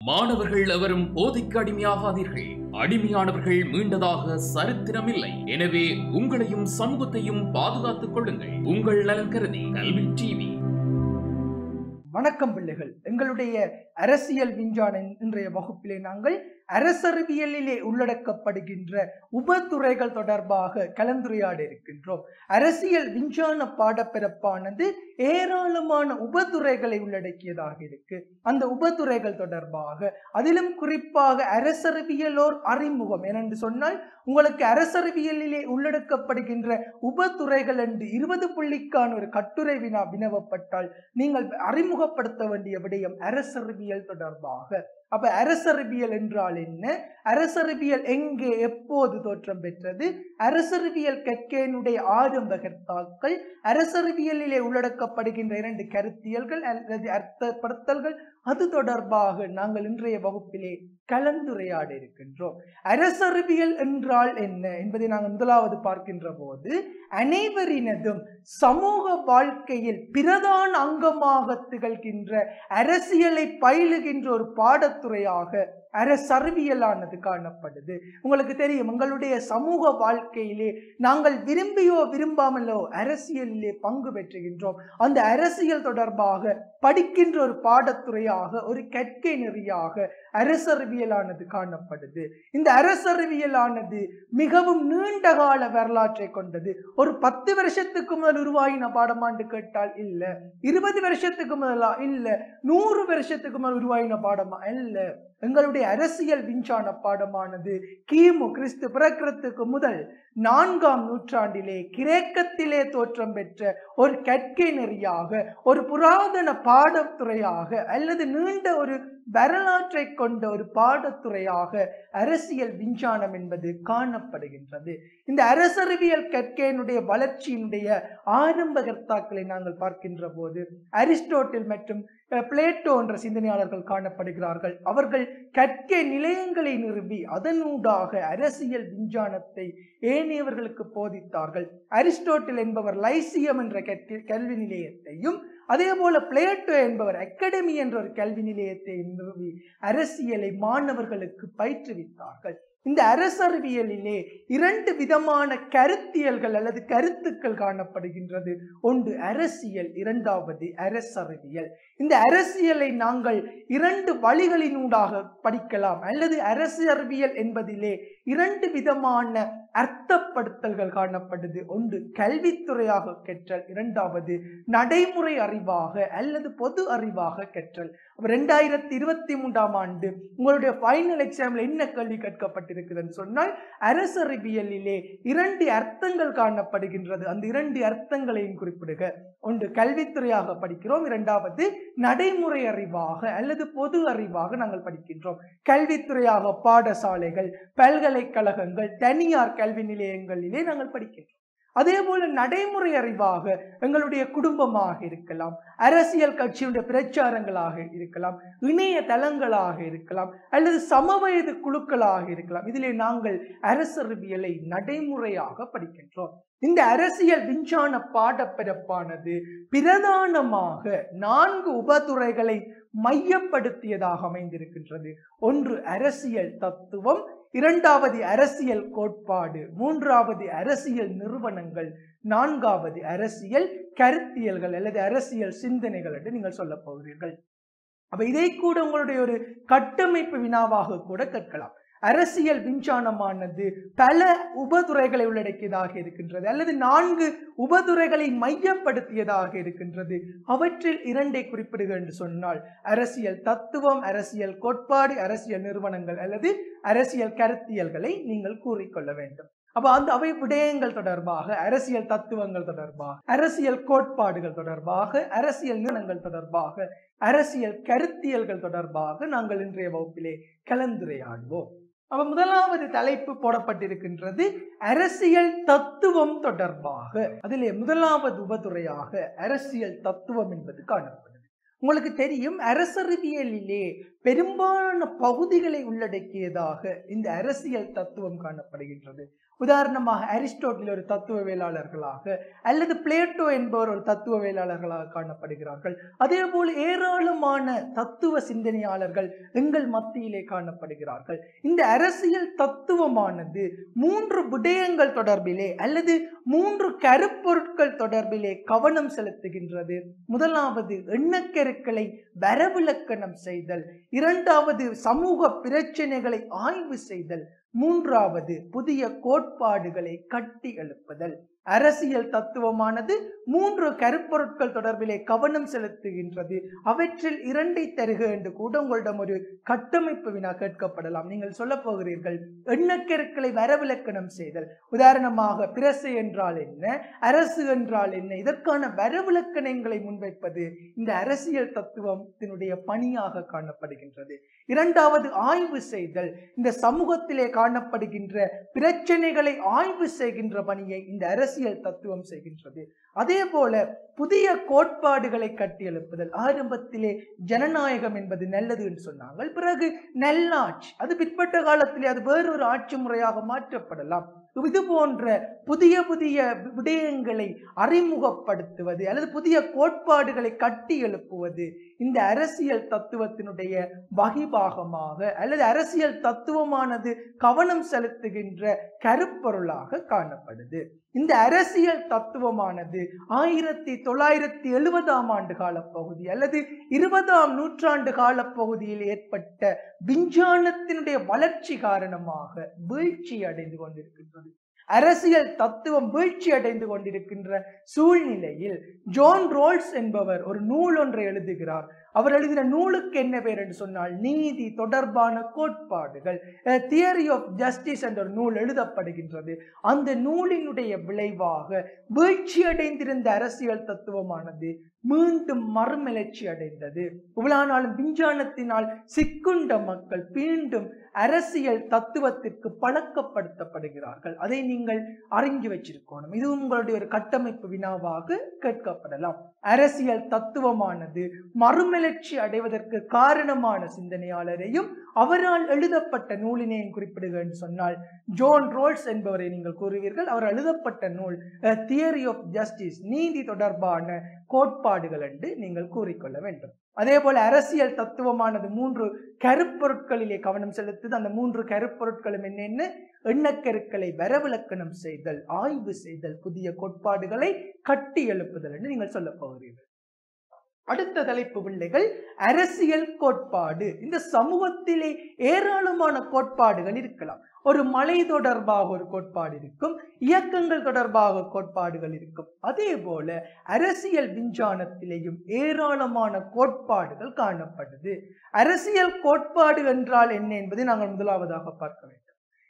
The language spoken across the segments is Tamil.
மாணவர்கள் எவரும் போதைக்கு அடிமையாகாதீர்கள். அடிமையானவர்கள் மீண்டதாக சரித்திரமில்லை. எனவே உங்களையும் சமூகத்தையும் பாதுகாத்துக் கொள்ளுங்கள். உங்கள் நலன் கருதி கல்வி டிவி. வணக்கம் பிள்ளைகள். எங்களுடைய அரசியல் விஞ்ஞான இன்றைய வகுப்பிலே நாங்கள் அரசறிவியலிலே உள்ளடக்கப்படுகின்ற உபத்துறைகள் தொடர்பாக கலந்துரையாட இருக்கின்றோம். அரசியல் விஞ்ஞான பாடப்பிறப்பானது ஏராளமான உபத்துறைகளை உள்ளடக்கியதாக இருக்கு. அந்த உபத்துறைகள் தொடர்பாக அதிலும் குறிப்பாக அரசறிவியலோர் அறிமுகம் என்று சொன்னால் உங்களுக்கு அரசறிவியலிலே உள்ளடக்கப்படுகின்ற உபத்துறைகள் என்று 20 புள்ளிக்கான ஒரு கட்டுரை வினவப்பட்டால் நீங்கள் அறிமுகப்படுத்த வேண்டிய விடயம் அரசறிவியல் தொடர்பாக. அப்ப அரசறிவியல் என்றால் என்ன, அரசறிவியல் எங்கே எப்போது தோற்றம் பெற்றது, அரசறிவியல் கற்கையினுடைய ஆரம்ப கர்த்தாக்கள், அரசறிவியலிலே உள்ளடக்கப்படுகின்ற 2 கருத்தியல்கள் அல்லது அர்த்தப்படுத்தல்கள், அது தொடர்பாக நாங்கள் இன்றைய வகுப்பிலே கலந்துரையாட இருக்கின்றோம். அரசறிவியல் என்றால் என்ன என்பதை நாங்கள் முதலாவது பார்க்கின்ற போது அனைவரினதும் சமூக வாழ்க்கையில் பிரதான அங்கமாக திகழ்கின்ற அரசியலை பயிலுகின்ற ஒரு பாடத்துறையாக அரசறிவியலானது காணப்படுது. உங்களுக்கு தெரியும், உங்களுடைய சமூக வாழ்க்கையிலே நாங்கள் விரும்பியோ விரும்பாமலோ அரசியலிலே பங்கு பெற்றுகின்றோம். அந்த அரசியல் தொடர்பாக படிக்கின்ற ஒரு பாடத்துறையாக, ஒரு கற்கை நெறியாக அரசறிவியலானது காணப்படுது. இந்த அரசறிவியலானது மிகவும் நீண்ட கால வரலாற்றை கொண்டது. ஒரு 10 வருஷத்துக்கு முதல் உருவாகின பாடமாண்டு கேட்டால் இல்ல, 20 வருஷத்துக்கு முதலா இல்ல, 100 வருஷத்துக்கு முதல் உருவாகின பாடமா இல்ல. எங்களுடைய அரசியல் விஞ்ஞான பாடமானது கிமு கிறிஸ்து பிறக்கிறதுக்கு முதல் 4ஆம் நூற்றாண்டிலே கிரேக்கத்திலே தோற்றம் பெற்ற ஒரு கற்கை நெறியாக, ஒரு புராதன பாடத்துறையாக அல்லது நீண்ட ஒரு வரலாற்றை கொண்ட ஒரு பாடத்துறையாக அரசியல் விஞ்ஞானம் என்பது காணப்படுகின்றது. இந்த அரசறிவியல் கற்கையினுடைய வளர்ச்சியினுடைய ஆரம்ப கர்த்தாக்களை நாங்கள் பார்க்கின்ற போது அரிஸ்டோட்டில் மற்றும் பிளேட்டோ என்ற சிந்தனையாளர்கள் காணப்படுகிறார்கள். அவர்கள் கற்கை நிலையங்களை நிறுவி அதனூடாக அரசியல் விஞ்ஞானத்தை ஏனையவர்களுக்கு போதித்தார்கள். அரிஸ்டோட்டில் என்பவர் லைசியம் என்ற கல்வி நிலையத்தையும், அதே போல பிளேட்டோ என்பவர் அகாடமி என்ற ஒரு கல்வி நிலையத்தை நிறுவி அரசியலை மாணவர்களுக்கு பயிற்றுவித்தார்கள். இந்த அரசறிவியலிலே 2 விதமான கருத்தியல்கள் அல்லது கருத்துக்கள் காணப்படுகின்றது. ஒன்று அரசியல், இரண்டாவது அரசறிவியல். இந்த அரசியலை நாங்கள் 2 வழிகளினூடாக படிக்கலாம். அல்லது அரசியறிவியல் என்பதிலே 2 விதமான அர்த்தப்படுத்தல்கள் காணப்படுது. ஒன்று கல்வித்துறையாக கற்றல், இரண்டாவது நடைமுறை அறிவாக அல்லது பொது அறிவாக கற்றல். 2023ஆம் ஆண்டு உங்களுடைய ஃபைனல் எக்ஸாம்ல என்ன கேள்வி கேட்கப்பட்டிருக்குதுன்னு சொன்னால், அரசறிவியலிலே 2 அர்த்தங்கள் காணப்படுகின்றது. அந்த 2 அர்த்தங்களையும் குறிப்பிடுக. ஒன்று கல்வித்துறையாக படிக்கிறோம், இரண்டாவது நடைமுறை அறிவாக அல்லது பொது அறிவாக நாங்கள் படிக்கின்றோம். கல்வித்துறையாக பாடசாலைகள், பல்கலைக்கழகங்கள், தனியார் கல்வி நிலையங்களிலே நாங்கள் படிக்கின்றோம். அதே போல நடைமுறை அறிவாக எங்களுடைய குடும்பமாக இருக்கலாம், அரசியல் கட்சியுடைய பிரச்சாரங்களாக இருக்கலாம், இணைய தளங்களாக இருக்கலாம், அல்லது சமவயது குழுக்களாக இருக்கலாம். இதிலே நாங்கள் அரசறிவியலை நடைமுறையாக படிக்கின்றோம். இந்த அரசியல் விஞ்ஞான பாடப்பிறப்பானது பிரதானமாக 4 உபதுறைகளை மையப்படுத்தியதாக அமைந்திருக்கின்றது. ஒன்று அரசியல் தத்துவம், இரண்டாவது அரசியல் கோட்பாடு, மூன்றாவது அரசியல் நிறுவனங்கள், நான்காவது அரசியல் கருத்தியல்கள் அல்லது அரசியல் சிந்தனைகள் என்று நீங்கள் சொல்ல போகிறீர்கள். அப்ப இதை கூட உங்களுடைய ஒரு கட்டமைப்பு வினாவாக கூட கேட்கலாம். அரசியல் விஞ்ஞானமானது பல உபதுறைகளை உள்ளடக்கியதாக இருக்கின்றது அல்லது 4 உபதுறைகளை மையப்படுத்தியதாக இருக்கின்றது. அவற்றில் 2ஐ குறிப்பிடுக என்று சொன்னால் அரசியல் தத்துவம், அரசியல் கோட்பாடு, அரசியல் நிறுவனங்கள் அல்லது அரசியல் கருத்தியல்களை நீங்கள் கூறிக்கொள்ள வேண்டும். அப்ப அவை விடயங்கள் தொடர்பாக, அரசியல் தத்துவங்கள் தொடர்பாக, அரசியல் கோட்பாடுகள் தொடர்பாக, அரசியல் நிறுவனங்கள் தொடர்பாக, அரசியல் கருத்தியல்கள் தொடர்பாக நாங்கள் இன்றைய வகுப்பிலே கலந்துரையாடுவோம். அப்ப முதலாவது தலைப்பு போடப்பட்டிருக்கின்றது அரசியல் தத்துவம் தொடர்பாக. அதிலே முதலாவது உபதுறையாக அரசியல் தத்துவம் என்பது காணப்படுது. உங்களுக்கு தெரியும், அரசறிவியலிலே பெரும்பாலான பகுதிகளை உள்ளடக்கியதாக இந்த அரசியல் தத்துவம் காணப்படுகின்றது. உதாரணமாக அரிஸ்டோட்டில் ஒரு தத்துவவியலாளர்களாக அல்லது பிளேட்டோ என்பவர் ஒரு தத்துவவியலாளர்களாக காணப்படுகிறார்கள். அதே போல் ஏராளமான தத்துவ சிந்தனையாளர்கள் எங்கள் மத்தியிலே காணப்படுகிறார்கள். இந்த அரசியல் தத்துவமானது 3 விடயங்கள் தொடர்பிலே அல்லது 3 கருப்பொருட்கள் தொடர்பிலே கவனம் செலுத்துகின்றது. முதலாவது எண்ணக்கருக்களை வரவிலக்கணம் செய்தல், இரண்டாவது சமூக பிரச்சனைகளை ஆய்வு செய்தல், மூன்றாவது புதிய கோட்பாடுகளை கட்டி எழுப்புதல். அரசியல் தத்துவமானது 3 கருப்பொருட்கள் தொடர்பிலே கவனம் செலுத்துகின்றது. அவற்றில் 2ஐ தருக என்று கூட உங்களிடம் ஒரு கட்டமைப்பு வினா கேட்கப்படலாம். நீங்கள் சொல்ல போகிறீர்கள் எண்ணக்கருக்களை வரவிலக்கணம் செய்தல். உதாரணமாக பிரசை என்றால் என்ன, அரசு என்றால் என்ன, இதற்கான வரவிலக்கணங்களை முன்வைப்பது இந்த அரசியல் தத்துவத்தினுடைய பணியாக காணப்படுகின்றது. இரண்டாவது ஆய்வு செய்தல். இந்த சமூகத்திலே காணப்படுகின்ற பிரச்சனைகளை ஆய்வு செய்கின்ற பணியை இந்த அரசியல் தத்துவம் செய்கின்றது. அதே போல புதிய கோட்பாடுகளை கட்டியெழுப்புதல். ஆரம்பத்திலே ஜனநாயகம் என்பது நல்லது என்று சொன்னாங்க, பிறகு நல்லாட்சி, அது பிற்பட்ட காலத்திலே அது வேறொரு ஆட்சி முறையாக மாற்றப்படலாம். இது போன்ற புதிய புதிய விடயங்களை அறிமுகப்படுத்துவது அல்லது புதிய கோட்பாடுகளை கட்டி எழுப்புவது இந்த அரசியல் தத்துவத்தினுடைய வகிபாகமாக அல்லது அரசியல் தத்துவமானது கவனம் செலுத்துகின்ற கருப்பொருளாக காணப்படுது. இந்த அரசியல் தத்துவமானது 1970ஆம் ஆண்டு காலப்பகுதி அல்லது 20ஆம் நூற்றாண்டு காலப்பகுதியில் ஏற்பட்ட விஞ்ஞானத்தினுடைய வளர்ச்சி காரணமாக வீழ்ச்சி அடைந்து கொண்டிருக்கின்றது. அரசியல் தத்துவம் வீழ்ச்சி அடைந்து கொண்டிருக்கின்ற சூழ்நிலையில் ஜான் ரோல்ஸ் என்பவர் ஒரு நூல் ஒன்றை எழுதுகிறார். அவர் எழுதின நூலுக்கு என்ன பேர் என்று சொன்னால் நீதி தொடர்பான கோட்பாடுகள், தியரி ஆஃப் ஜஸ்டிஸ் என்ற ஒரு நூல் எழுதப்படுகின்றது. அந்த நூலினுடைய விளைவாக வீழ்ச்சி அடைந்திருந்த அரசியல் தத்துவமானது மீண்டும் மறுமலர்ச்சி அடைந்தது. இவ்வளவு விஞ்ஞானத்தினால் சிக்குண்ட மக்கள் மீண்டும் அரசியல் தத்துவத்திற்கு பழக்கப்படுத்தப்படுகிறார்கள். அதை நீங்கள் அறிஞ்சு வச்சிருக்கணும். இது உங்களுடைய ஒரு கட்டமைப்பு வினாவாக கேட்கப்படலாம். அரசியல் தத்துவமானது மறுமலர்ச்சி அடைவதற்கு காரணமான சிந்தனையாளரையும் அவரால் எழுதப்பட்ட நூலினையும் குறிப்பிடுக என்று சொன்னால் ஜான் ரோல்ஸ் என்பவரை நீங்கள் கூறுவீர்கள். அவர் எழுதப்பட்ட நூல் தியரி ஆஃப் ஜஸ்டிஸ், நீதி தொடர்பான கோட்பாடுகள் என்று நீங்கள் கூறிக்கொள்ள வேண்டும். அதே போல அரசியல் தத்துவமானது 3 கருப்பொருட்களிலே கவனம் செலுத்துது. அந்த 3 கருப்பொருட்களும் என்னென்ன? எண்ணக்கருக்களை வரவிலக்கணம் செய்தல், ஆய்வு செய்தல், புதிய கோட்பாடுகளை கட்டி எழுப்புதல் என்று நீங்கள் சொல்ல போகிறீர்கள். அடுத்த தலைப்பு பிள்ளைகள் அரசியல் கோட்பாடு. இந்த சமூகத்திலே ஏராளமான கோட்பாடுகள் இருக்கலாம். ஒரு மலை தொடர்பாக ஒரு கோட்பாடு இருக்கும், இயக்கங்கள் தொடர்பாக கோட்பாடுகள் இருக்கும். அதே போல அரசியல் விஞ்ஞானத்திலேயும் ஏராளமான கோட்பாடுகள் காணப்படுது. அரசியல் கோட்பாடு என்றால் என்ன என்பதை நாங்கள் முதலாவதாக பார்க்க வேண்டும்.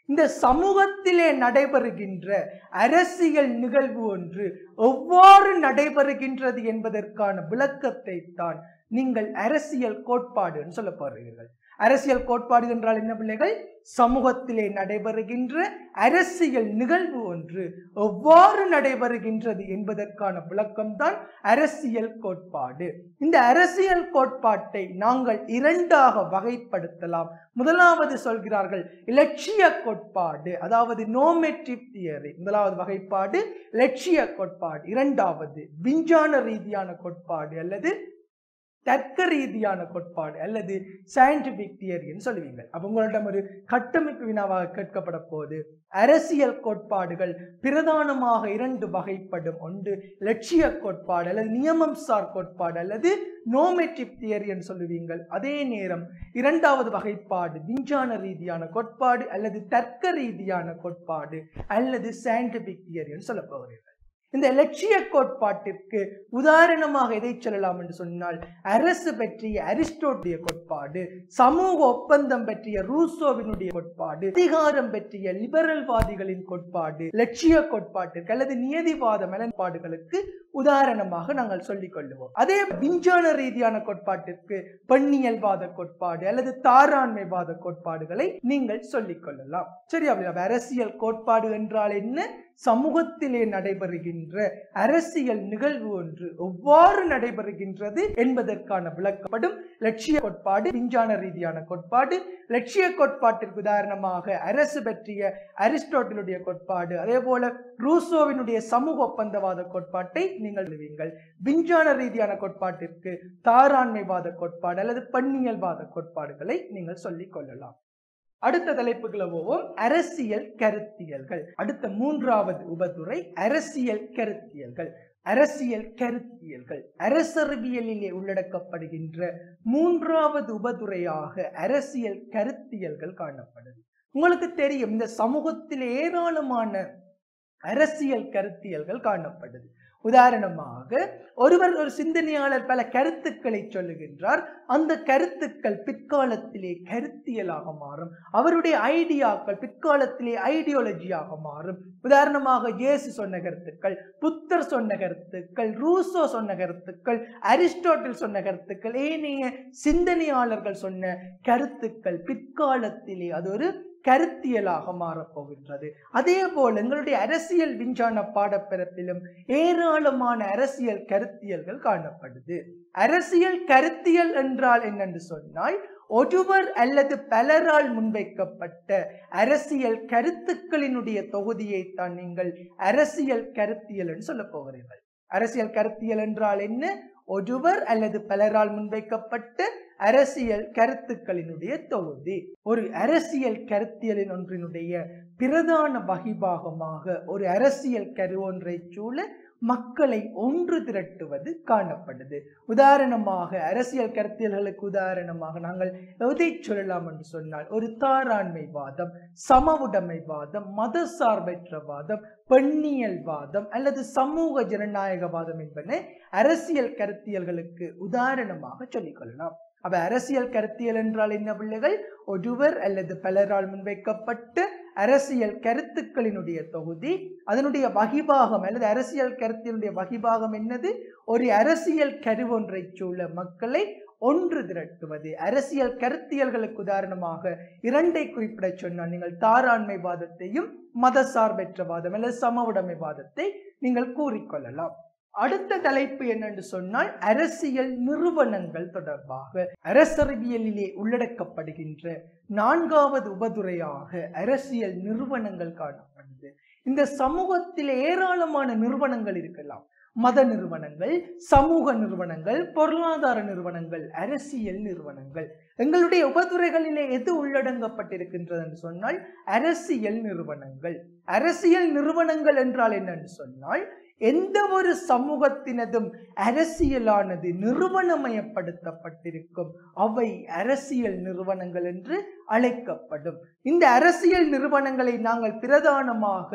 இந்த சமூகத்திலே நடைபெறுகின்ற அரசியல் நிகழ்வு ஒன்று எவ்வாறு நடைபெறுகின்றது என்பதற்கான விளக்கத்தை தான் நீங்கள் அரசியல் கோட்பாடு என்று சொல்ல போகிறீர்கள். அரசியல் கோட்பாடு என்றால் என்ன பிள்ளைகள்? சமூகத்திலே நடைபெறுகின்ற அரசியல் நிகழ்வு ஒன்று எவ்வாறு நடைபெறுகின்றது என்பதற்கான விளக்கம்தான் அரசியல் கோட்பாடு. இந்த அரசியல் கோட்பாட்டை நாங்கள் 2ஆக வகைப்படுத்தலாம். முதலாவது சொல்கிறார்கள் இலட்சிய கோட்பாடு, அதாவது நோமெட்டிவ் தியரி. முதலாவது வகைப்பாடு இலட்சிய கோட்பாடு. இரண்டாவது விஞ்ஞான ரீதியான கோட்பாடு அல்லது தர்க்க ரீதியான கோட்பாடு அல்லது சயின்டிபிக் தியரின்னு சொல்லுவீங்க. அப்ப உங்களிடம் ஒரு கட்டமைப்பு வினாவாக கேட்கப்பட போது அரசியல் கோட்பாடுகள் பிரதானமாக 2 வகைப்படும். ஒன்று லட்சிய கோட்பாடு அல்லது நியமம் சார் கோட்பாடு அல்லது நோமெட்டிவ் தியரி என்று சொல்லுவீங்கள். அதே நேரம் 2வது வகைப்பாடு விஞ்ஞான ரீதியான கோட்பாடு அல்லது தர்க்க ரீதியான கோட்பாடு அல்லது சயின்டிபிக் தியரி என்று சொல்ல போகிறீர்கள். இந்த லட்சிய கோட்பாட்டிற்கு உதாரணமாக எதை சொல்லலாம் என்று சொன்னால் அரசு பற்றிய அரிஸ்டோட்டிய கோட்பாடு, சமூக ஒப்பந்தம் பற்றிய ரூசோவினுடைய கோட்பாடு, அதிகாரம் பற்றிய லிபரல்வாதிகளின் கோட்பாடு லட்சிய கோட்பாட்டிற்கு அல்லது நியதிவாத மெலன்பாடுகளுக்கு உதாரணமாக நாங்கள் சொல்லிக் கொள்ளுவோம். அதே விஞ்ஞான ரீதியான கோட்பாட்டிற்கு பெண்ணியல்வாத கோட்பாடு அல்லது தாராண்மைவாத கோட்பாடுகளை நீங்கள் சொல்லிக் கொள்ளலாம். சரி, அப்படி அரசியல் கோட்பாடு என்றால் என்ன? சமூகத்திலே நடைபெறுகின்ற அரசியல் நிகழ்வு ஒன்று எவ்வாறு நடைபெறுகின்றது என்பதற்கான விளக்கப்படும் லட்சிய கோட்பாடு, விஞ்ஞான ரீதியான கோட்பாடு. லட்சிய கோட்பாட்டிற்கு உதாரணமாக அரசு பற்றிய அரிஸ்டாட்டிலுடைய கோட்பாடு, அதே போல ரூசோவினுடைய சமூக ஒப்பந்தவாத கோட்பாட்டை நீங்கள் எழுதுவீர்கள். விஞ்ஞான ரீதியான கோட்பாட்டிற்கு தாராண்மைவாத கோட்பாடு அல்லது பன்னியல்வாத கோட்பாடுகளை நீங்கள் சொல்லிக் கொள்ளலாம். அடுத்த தலைப்புகளை போவோம். அரசியல் கருத்தியல்கள். அடுத்த 3வது உபதுறை அரசியல் கருத்தியல்கள். அரசியல் கருத்தியல்கள் அரசறிவியலிலே உள்ளடக்கப்படுகின்ற 3வது உபதுறையாக அரசியல் கருத்தியல்கள் காணப்படுது. உங்களுக்கு தெரியும், இந்த சமூகத்தில் ஏராளமான அரசியல் கருத்தியல்கள் காணப்படுது. உதாரணமாக ஒருவர், ஒரு சிந்தனையாளர் பல கருத்துக்களை சொல்லுகின்றார். அந்த கருத்துக்கள் பிற்காலத்திலே கருத்தியலாக மாறும். அவருடைய ஐடியாக்கள் பிற்காலத்திலே ஐடியாலஜியாக மாறும். உதாரணமாக இயேசு சொன்ன கருத்துக்கள், புத்தர் சொன்ன கருத்துக்கள், ரூசோ சொன்ன கருத்துக்கள், அரிஸ்டாட்டில் சொன்ன கருத்துக்கள், ஏனைய சிந்தனையாளர்கள் சொன்ன கருத்துக்கள் பிற்காலத்திலே அது ஒரு கருத்தியலாக மாறப்போகின்றது. அதே போல் எங்களுடைய அரசியல் விஞ்ஞான பாடப்பிறப்பிலும் ஏராளமான அரசியல் கருத்தியல்கள் காணப்படுது. அரசியல் கருத்தியல் என்றால் என்னென்று சொன்னால், ஒருவர் அல்லது பலரால் முன்வைக்கப்பட்ட அரசியல் கருத்துக்களினுடைய தொகுதியை தான் நீங்கள் அரசியல் கருத்தியல் என்று சொல்ல போகிறீர்கள். அரசியல் கருத்தியல் என்றால் என்ன? ஒருவர் அல்லது பலரால் முன்வைக்கப்பட்ட அரசியல் கருத்துக்களினுடைய தொகுதி. ஒரு அரசியல் கருத்தியலின் ஒன்றினுடைய பிரதான வகிபாகமாக ஒரு அரசியல் கரு ஒன்றை சூழ மக்களை ஒன்று திரட்டுவது காணப்படுது. உதாரணமாக அரசியல் கருத்தியல்களுக்கு உதாரணமாக நாங்கள் எதை சொல்லலாம் என்று சொன்னால், ஒரு தாராண்மைவாதம், சமவுடைமைவாதம், மத சார்பற்றவாதம், பெண்ணியல்வாதம் அல்லது சமூக ஜனநாயகவாதம் என்பன அரசியல் கருத்தியல்களுக்கு உதாரணமாக சொல்லிக்கொள்ளலாம். அப்ப அரசியல் கருத்தியல் என்றால் என்ன பிள்ளைகள்? ஒருவர் அல்லது பலரால் முன்வைக்கப்பட்ட அரசியல் கருத்துக்களினுடைய தொகுதி. அதனுடைய வகிபாகம் அல்லது அரசியல் கருத்தியலுடைய வகிபாகம் என்னது? ஒரு அரசியல் கரு ஒன்றை சூழ மக்களை ஒன்று திரட்டுவது. அரசியல் கருத்தியல்களுக்கு உதாரணமாக 2ஐ குறிப்பிட சொன்னால் நீங்கள் தாராண்மைவாதத்தையும் மத சார்பற்றவாதம் அல்லது சமவுடைமைவாதத்தை நீங்கள் கூறிக்கொள்ளலாம். அடுத்த தலைப்பு என்னென்று சொன்னால் அரசியல் நிறுவனங்கள் தொடர்பாக அரசறிவியலிலே உள்ளடக்கப்படுகின்ற 4வது உபதுறையாக அரசியல் நிறுவனங்கள் காணப்படுது. இந்த சமூகத்தில் ஏராளமான நிறுவனங்கள் இருக்கலாம். மத நிறுவனங்கள், சமூக நிறுவனங்கள், பொருளாதார நிறுவனங்கள், அரசியல் நிறுவனங்கள். எங்களுடைய உபதுறைகளிலே எது உள்ளடங்கப்பட்டிருக்கின்றது என்று சொன்னால் அரசியல் நிறுவனங்கள். அரசியல் நிறுவனங்கள் என்றால் என்னன்னு சொன்னால், எந்த ஒரு சமூகத்தினதும் அரசியலானது நிறுவனமயப்படுத்தப்பட்டிருக்கும் அவை அரசியல் நிறுவனங்கள் என்று அழைக்கப்படும். இந்த அரசியல் நிறுவனங்களை நாங்கள் பிரதானமாக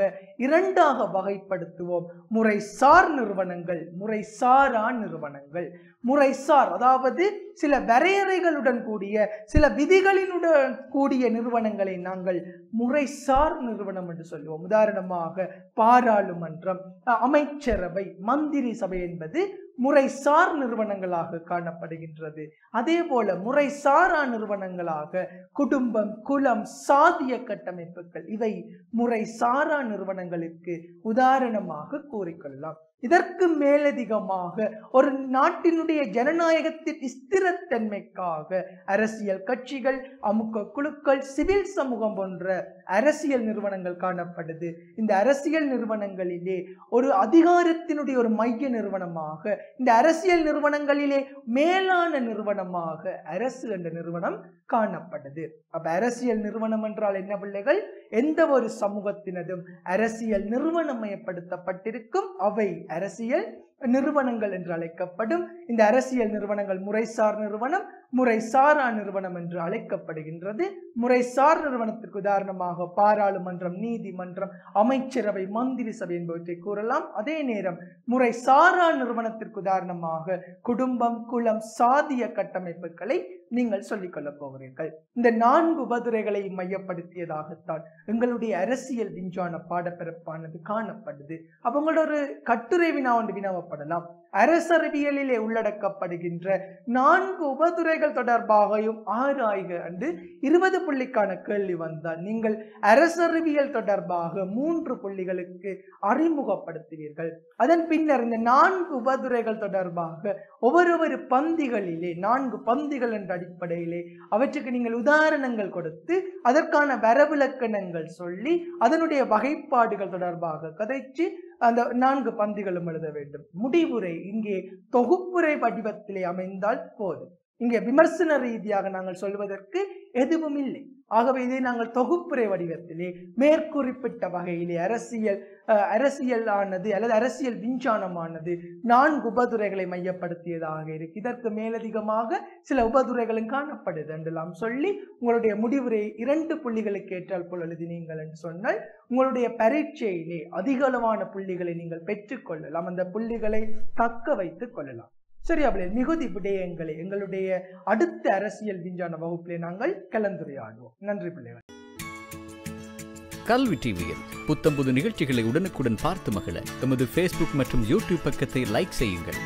2ஆக வகைப்படுத்துவோம். முறைசார் நிறுவனங்கள், முறைசாரா நிறுவனங்கள். முறைசார் அதாவது சில வரையறைகளுடன் கூடிய, சில விதிகளினுடன் கூடிய நிறுவனங்களை நாங்கள் முறைசார் நிறுவனம் என்று சொல்லுவோம். உதாரணமாக பாராளுமன்றம், அமைச்சரவை, மந்திரி சபை என்பது முறைசார் நிறுவனங்களாக காணப்படுகின்றது. அதே போல முறைசாரா நிறுவனங்களாக குடும்பம், குலம், சாதிய கட்டமைப்புகள் இவை முறைசாரா நிறுவனங்களுக்கு உதாரணமாக கூறிக்கொள்ளலாம். இதற்கு மேலதிகமாக ஒரு நாட்டினுடைய ஜனநாயகத்தின் ஸ்திரத்தன்மைக்காக அரசியல் கட்சிகள், அமுக குழுக்கள், சிவில் சமூகம் போன்ற அரசியல் நிறுவனங்கள் காணப்படுது. இந்த அரசியல் நிறுவனங்களிலே ஒரு அதிகாரத்தினுடைய ஒரு மைய நிறுவனமாக, இந்த அரசியல் நிறுவனங்களிலே மேலான நிறுவனமாக அரசு என்ற நிறுவனம் காணப்படுது. அப்ப அரசியல் நிறுவனம் என்றால் என்ன பிள்ளைகள்? எந்த ஒரு சமூகத்தினதும் அரசியல் நிறுவனமயப்படுத்தப்பட்டிருக்கும் அவை அரசியல் நிறுவனங்கள் என்று அழைக்கப்படும். இந்த அரசியல் நிறுவனங்கள் முறைசார் நிறுவனம், முறைசாரா நிறுவனம் என்று அழைக்கப்படுகின்றது. முறைசார் நிறுவனத்திற்கு உதாரணமாக பாராளுமன்றம், நீதிமன்றம், அமைச்சரவை, மந்திரி சபை என்பவற்றை கூறலாம். அதே நேரம் முறைசாரா நிறுவனத்திற்கு உதாரணமாக குடும்பம், குலம், சாதிய கட்டமைப்புகளை நீங்கள் சொல்லிக் கொள்ளப் போகிறீர்கள். இந்த 4 உபதுரைகளை மையப்படுத்தியதாகத்தான் எங்களுடைய அரசியல் விஞ்ஞான பாடப்பிறப்பானது காணப்படுது. அப்ப உங்களோட ஒரு கட்டுரை வினா ஒன்று வினவப்படலாம். அரசறிவியலிலே உள்ளடக்கப்படுகின்ற 4 உபதுரைகள் தொடர்பாகவும் ஆராய்க என்று 20 புள்ளிக்கான கேள்வி வந்தால் நீங்கள் அரசறிவியல் தொடர்பாக 3 புள்ளிகளுக்கு அறிமுகப்படுத்துவீர்கள். அதன் பின்னர் இந்த 4 உபதுரைகள் தொடர்பாக ஒவ்வொரு பந்திகளிலே 4 பந்திகள் என்ற அடிப்படையிலே அவற்றுக்கு நீங்கள் உதாரணங்கள் கொடுத்து அதற்கான வரவிலக்கணங்கள் சொல்லி அதனுடைய வகைப்பாடுகள் தொடர்பாக கதைச்சு அந்த 4 பந்திகளும் எழுத வேண்டும். முடிவுரை இங்கே தொகுப்புரை வடிவத்திலே அமைந்தால் போதும். இங்கே விமர்சன ரீதியாக நாங்கள் சொல்வதற்கு எதுவும் இல்லை. ஆகவே இதை நாங்கள் தொகுப்புரை வடிவத்திலே மேற்குறிப்பிட்ட வகையிலே அரசியலானது அல்லது அரசியல் விஞ்ஞானமானது 4 உபதுரைகளை மையப்படுத்தியதாக இருக்கு. இதற்கு மேலதிகமாக சில உபதுரைகளும் காணப்படுது என்றெல்லாம் சொல்லி உங்களுடைய முடிவுரை 2 புள்ளிகளுக்கு ஏற்றால் போல் எழுதினீங்கள் என்று சொன்னால் உங்களுடைய பரீட்சையிலே அதிகளவான புள்ளிகளை நீங்கள் பெற்றுக்கொள்ளலாம். அந்த புள்ளிகளை தக்க வைத்துக் கொள்ளலாம். சரியா பிள்ளைகள்? மிகுதி விடயங்களை எங்களுடைய அடுத்த அரசியல் விஞ்ஞான வகுப்பிலே நாங்கள் கலந்துரையாடுவோம். நன்றி பிள்ளைகள். கல்வி டிவியில் புத்தம்புது நிகழ்ச்சிகளை உடனுக்குடன் பார்த்து மகிழ எமது Facebook மற்றும் YouTube பக்கத்தை லைக் செய்யுங்கள்.